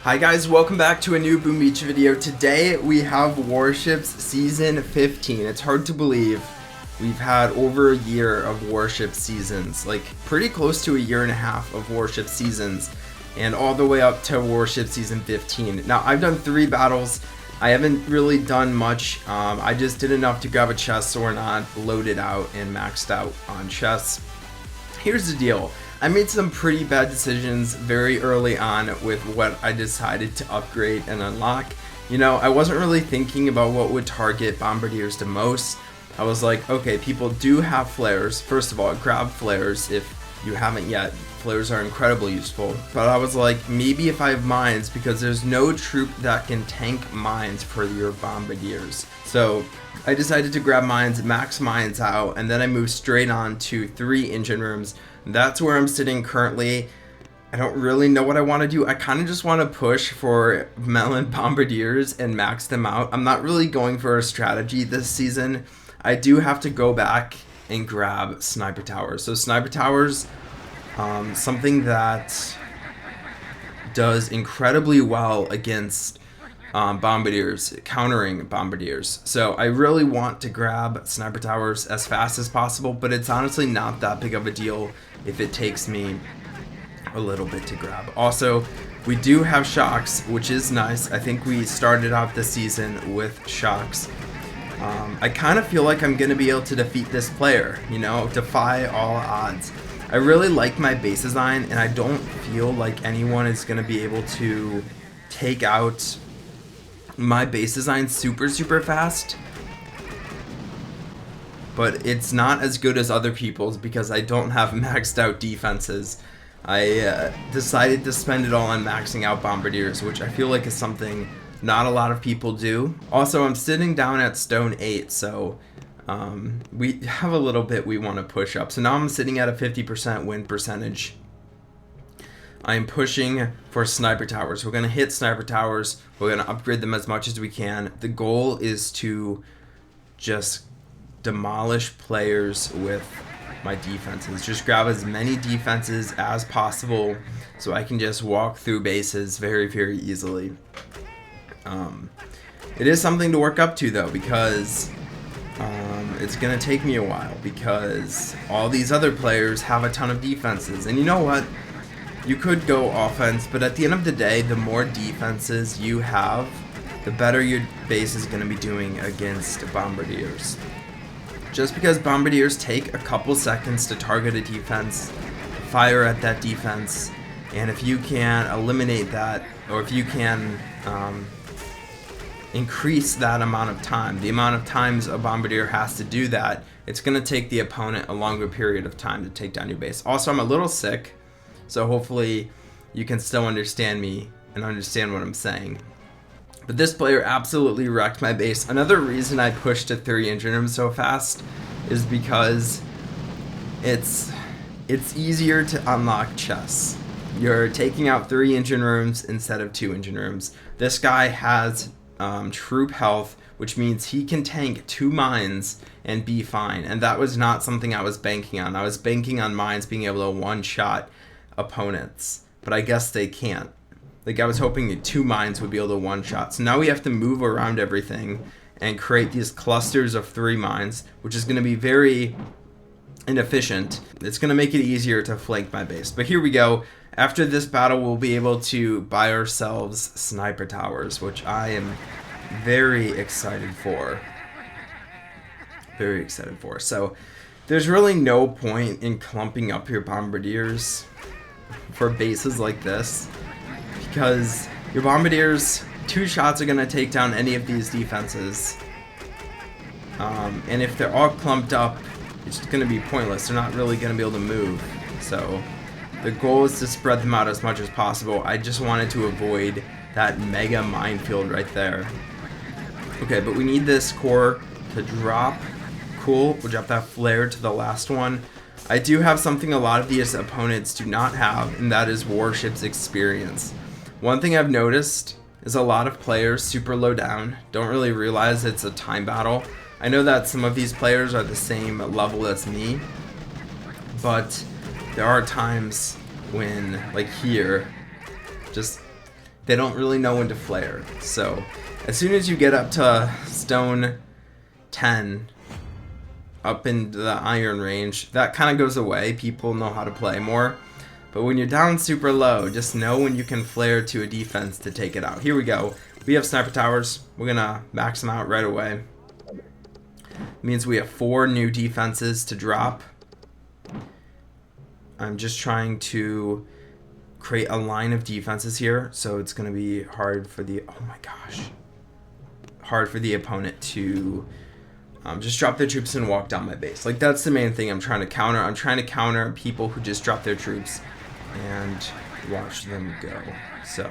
Hi guys, welcome back to a new Boom Beach video. Today we have Warships Season 15. It's hard to believe we've had over a year of Warship seasons, like pretty close to a year and a half of Warship seasons, and all the way up to Warship Season 15. Now I've done 3 battles. I haven't really done much. I just did enough to grab a chest or not, loaded out and maxed out on chests. Here's the deal. I made some pretty bad decisions very early on with what I decided to upgrade and unlock. You know, I wasn't really thinking about what would target Bombardiers the most. I was like, okay, people do have flares. First of all, grab flares if you haven't yet. Flares are incredibly useful. But I was like, maybe if I have mines, because there's no troop that can tank mines for your Bombardiers. So I decided to grab mines, max mines out, and then I moved straight on to 3 engine rooms. That's where I'm sitting currently. I don't really know what I want to do. I kind of just want to push for Melon Bombardiers and max them out. I'm not really going for a strategy this season. I do have to go back and grab sniper towers. So sniper towers, something that does incredibly well against Bombardiers, countering Bombardiers. So I really want to grab sniper towers as fast as possible, but it's honestly not that big of a deal if it takes me a little bit to grab. Also, we do have shocks, which is nice. I think we started off the season with shocks. I kind of feel like I'm going to be able to defeat this player, you know, defy all odds. I really like my base design, and I don't feel like anyone is going to be able to take out my base design super fast, but it's not as good as other people's because I don't have maxed out defenses. I decided to spend it all on maxing out Bombardiers, which I feel like is something not a lot of people do. Also, I'm sitting down at stone 8, so we have a little bit we want to push up. So now I'm sitting at a 50% win percentage. I'm pushing for sniper towers. We're going to hit sniper towers. We're going to upgrade them as much as we can. The goal is to just demolish players with my defenses. Just grab as many defenses as possible so I can just walk through bases very easily. It is something to work up to though, because it's going to take me a while, because all these other players have a ton of defenses. And you know what? You could go offense, but at the end of the day, the more defenses you have, the better your base is going to be doing against Bombardiers. Just because Bombardiers take a couple seconds to target a defense, fire at that defense, and if you can eliminate that, or if you can increase that amount of time, the amount of times a Bombardier has to do that, it's going to take the opponent a longer period of time to take down your base. Also, I'm a little sick, so hopefully you can still understand me and understand what I'm saying. But this player absolutely wrecked my base. Another reason I pushed to 3 engine rooms so fast is because it's easier to unlock chests. You're taking out 3 engine rooms instead of 2 engine rooms. This guy has troop health, which means he can tank 2 mines and be fine. And that was not something I was banking on. I was banking on mines being able to one-shot opponents, but I guess they can't. Like, I was hoping that 2 mines would be able to one-shot. So now we have to move around everything and create these clusters of 3 mines, which is going to be very inefficient. It's going to make it easier to flank my base. But here we go. After this battle, we'll be able to buy ourselves sniper towers, which I am very excited for. Very excited for. So there's really no point in clumping up your Bombardiers for bases like this, because your Bombardiers, 2 shots are going to take down any of these defenses. And if they're all clumped up, it's going to be pointless. They're not really going to be able to move. So the goal is to spread them out as much as possible. I just wanted to avoid that mega minefield right there. Okay, but we need this core to drop. Cool, we'll drop that flare to the last one. I do have something a lot of these opponents do not have, and that is Warship's experience. One thing I've noticed is a lot of players super low down, don't really realize it's a time battle. I know that some of these players are the same level as me, but there are times when, like here, just they don't really know when to flare. So as soon as you get up to stone 10, up into the iron range, that kind of goes away. People know how to play more. But when you're down super low, just know when you can flare to a defense to take it out. Here we go. We have sniper towers. We're gonna max them out right away. Means we have 4 new defenses to drop. I'm just trying to create a line of defenses here, so it's gonna be hard for the, oh my gosh, hard for the opponent to just drop their troops and walk down my base. Like, that's the main thing I'm trying to counter. I'm trying to counter people who just drop their troops and watch them go. So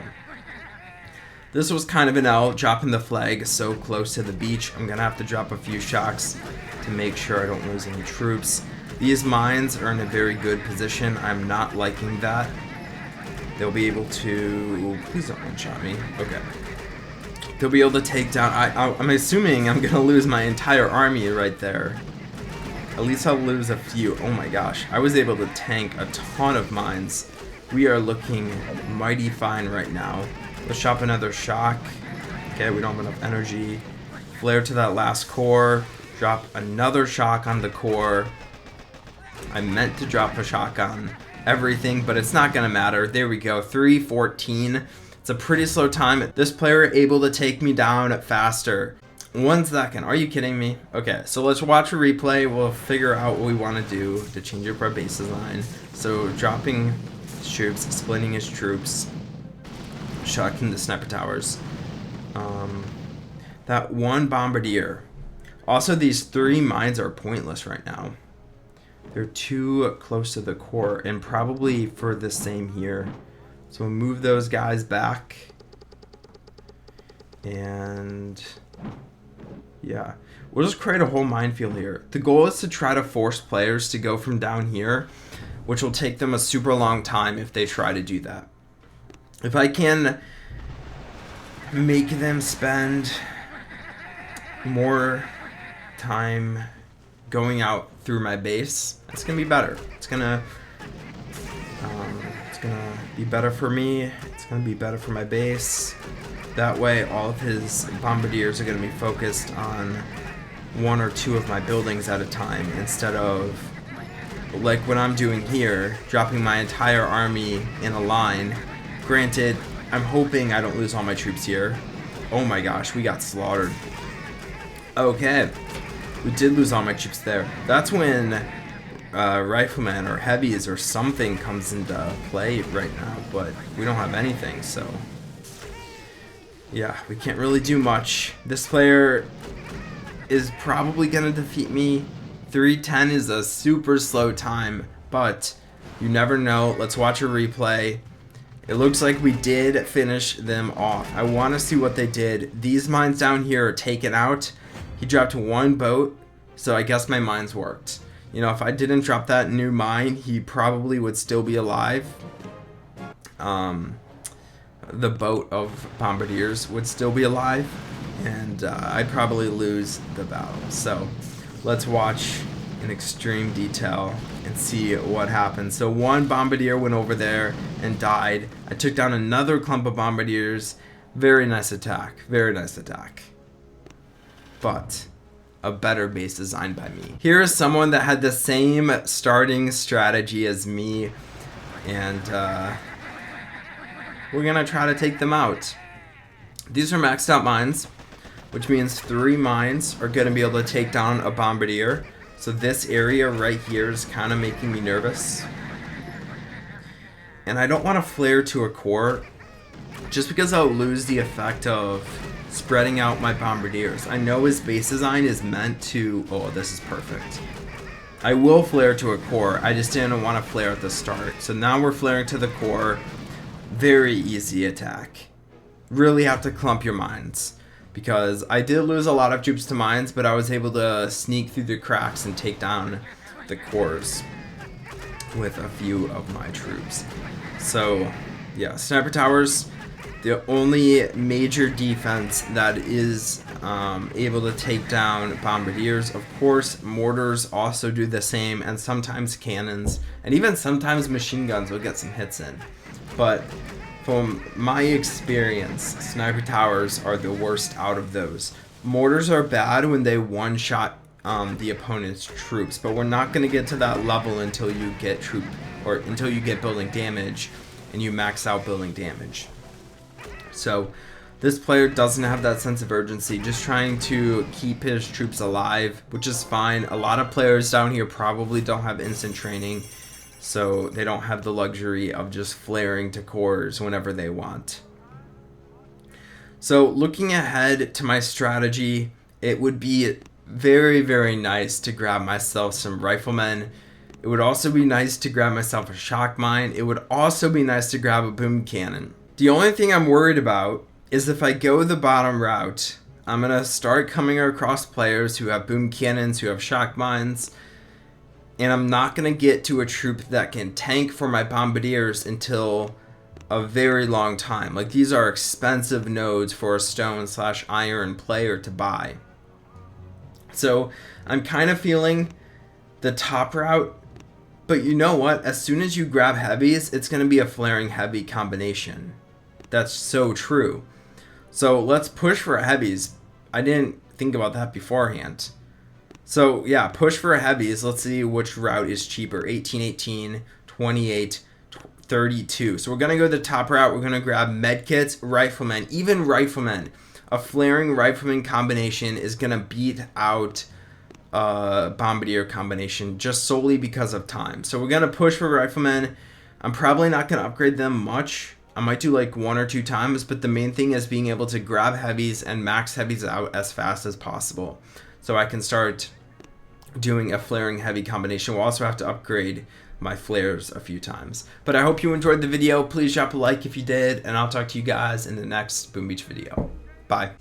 this was kind of an L, dropping the flag so close to the beach. I'm gonna have to drop a few shocks to make sure I don't lose any troops. These mines are in a very good position. I'm not liking that. They'll be able to, please don't one-shot me. Okay. They'll be able to take down, I'm assuming I'm gonna lose my entire army right there. At least I'll lose a few. Oh my gosh, I was able to tank a ton of mines. We are looking mighty fine right now. Let's shop another shock. Okay, we don't have enough energy. Flare to that last core. Drop another shock on the core. I meant to drop a shock on everything, but it's not gonna matter. There we go, 3:14. It's a pretty slow time. This player able to take me down faster. 1 second, are you kidding me? Okay, so let's watch a replay. We'll figure out what we want to do to change up our base design. So dropping his troops, splitting his troops, shocking the sniper towers. That 1 bombardier. Also, these 3 mines are pointless right now. They're too close to the core, and probably for the same here. So we'll move those guys back. And yeah, we'll just create a whole minefield here. The goal is to try to force players to go from down here, which will take them a super long time if they try to do that. If I can make them spend more time going out through my base, it's gonna be better. It's gonna be better for me. It's gonna be better for my base. That way, all of his bombardiers are going to be focused on 1 or 2 of my buildings at a time, instead of, like what I'm doing here, dropping my entire army in a line. Granted, I'm hoping I don't lose all my troops here. Oh my gosh, we got slaughtered. Okay, we did lose all my troops there. That's when riflemen or heavies or something comes into play right now, but we don't have anything, so yeah, we can't really do much. This player is probably going to defeat me. 3:10 is a super slow time, but you never know. Let's watch a replay. It looks like we did finish them off. I want to see what they did. These mines down here are taken out. He dropped 1 boat, so I guess my mines worked. You know, if I didn't drop that new mine, he probably would still be alive. The boat of Bombardiers would still be alive, and I'd probably lose the battle. So let's watch in extreme detail and see what happened. So 1 Bombardier went over there and died. I took down another clump of Bombardiers. Very nice attack. Very nice attack. But a better base design by me. Here is someone that had the same starting strategy as me, and we're gonna try to take them out. These are maxed out mines, which means 3 mines are gonna be able to take down a bombardier. So this area right here is kind of making me nervous. And I don't want to flare to a core, just because I'll lose the effect of spreading out my bombardiers. I know his base design is meant to, oh, this is perfect. I will flare to a core, I just didn't want to flare at the start. So now we're flaring to the core. Very easy attack. Really have to clump your mines, because I did lose a lot of troops to mines, but I was able to sneak through the cracks and take down the cores with a few of my troops. So yeah, sniper towers, the only major defense that is able to take down bombardiers. Of course, mortars also do the same, and sometimes cannons, and even sometimes machine guns will get some hits in. But from my experience, sniper towers are the worst out of those. Mortars are bad when they one-shot the opponent's troops, but we're not going to get to that level until you get until you get building damage and you max out building damage. So this player doesn't have that sense of urgency, just trying to keep his troops alive, which is fine. A lot of players down here probably don't have instant training, so they don't have the luxury of just flaring to cores whenever they want. So looking ahead to my strategy, it would be very, very nice to grab myself some riflemen. It would also be nice to grab myself a shock mine. It would also be nice to grab a boom cannon. The only thing I'm worried about is if I go the bottom route, I'm going to start coming across players who have boom cannons, who have shock mines, and I'm not going to get to a troop that can tank for my Bombardiers until a very long time. Like, these are expensive nodes for a stone/iron player to buy. So I'm kind of feeling the top route, but you know what? As soon as you grab heavies, it's going to be a flaring heavy combination. That's so true. So let's push for heavies. I didn't think about that beforehand. So yeah, push for heavies. Let's see which route is cheaper. 1818, 28, 32. So we're going to go the top route. We're going to grab medkits, riflemen, even riflemen. A flaring rifleman combination is going to beat out Bombardier combination just solely because of time. So we're going to push for riflemen. I'm probably not going to upgrade them much. I might do like 1 or 2 times, but the main thing is being able to grab heavies and max heavies out as fast as possible, so I can start doing a flaring heavy combination. We'll also have to upgrade my flares a few times. But I hope you enjoyed the video. Please drop a like if you did, and I'll talk to you guys in the next Boom Beach video. Bye.